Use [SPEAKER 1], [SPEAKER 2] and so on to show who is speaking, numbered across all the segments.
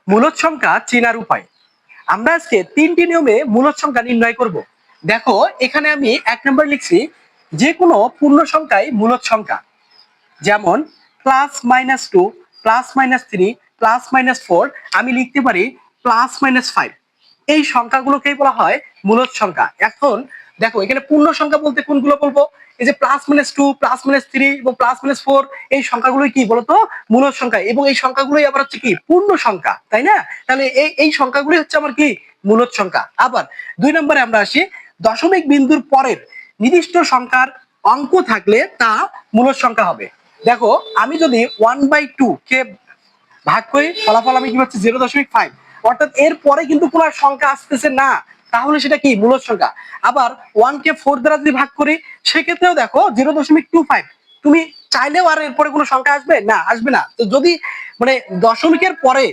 [SPEAKER 1] মূলদ সংখ্যা চেনার উপায়। আমরা আজকে 3টি নিয়মে মূলদ সংখ্যা নির্ণয় করব। দেখো এখানে আমি 1 নম্বর লিখছি যে কোনো পূর্ণ সংখ্যাই মূলদ সংখ্যা। যেমন +-2, +-3, +-4 আমি লিখতে পারি +-5। এই সংখ্যাগুলোকেই বলা হয় মূলদ সংখ্যা। এখন দেখো এখানে পূর্ণ সংখ্যা বলতে কোনগুলো বলবো? এই যে +-2, +-3 এবং +-4 এই সংখ্যাগুলোই কি বলতো? মূলদ সংখ্যা। এবং এই সংখ্যাগুলোই আবার হচ্ছে কি পূর্ণ সংখ্যা, তাই না? তাহলে এই সংখ্যাগুলোই হচ্ছে আমার কি মূলদ সংখ্যা। আবার 2 নম্বরে আমরা আসি, দশমিক বিন্দুর পরের নির্দিষ্ট সংখ্যার অঙ্ক থাকলে তা মূলদ সংখ্যা হবে। দেখো আমি যদি 1/2 কে ভাগ করি, ফলাফল আমি কি পাচ্ছি 0.5, অর্থাৎ এর পরে কিন্তু কোনো সংখ্যা আসতেছে না, তাহলে সেটা কি মূলদ সংখ্যা। আবার 1 কে 4 দ্বারা যদি ভাগ করি সেক্ষেত্রেও দেখো 0.25, তুমি চাইলেও আর এরপরে কোনো সংখ্যা আসবে না, আসবে না। তো যদি মানে দশমিকের পরে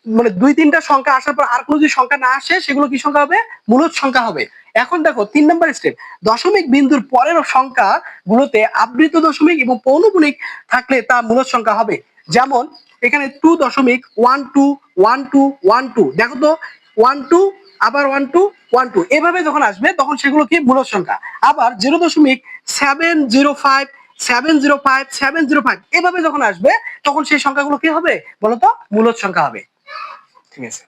[SPEAKER 1] মানে 2-3টা সংখ্যা আসার পর আর কোনো যদি সংখ্যা না আসে সেগুলো কি সংখ্যা হবে? মূলদ সংখ্যা হবে। এখন দেখো 3 নম্বর স্টেপ, দশমিক বিন্দুর পরের সংখ্যা গুলোতে আবৃত দশমিক এবং পৌনপুনিক থাকলে তা মূলদ সংখ্যা হবে। যেমন এখানে 2.121212, দেখো তো 12 আবার 1212 এভাবে যখন আসবে তখন সেগুলো কি মূলদ সংখ্যা। আবার 0.705 এভাবে যখন আসবে তখন সেই সংখ্যাগুলো কি হবে বলতো? মূলদ সংখ্যা হবে। ঠিক আছে।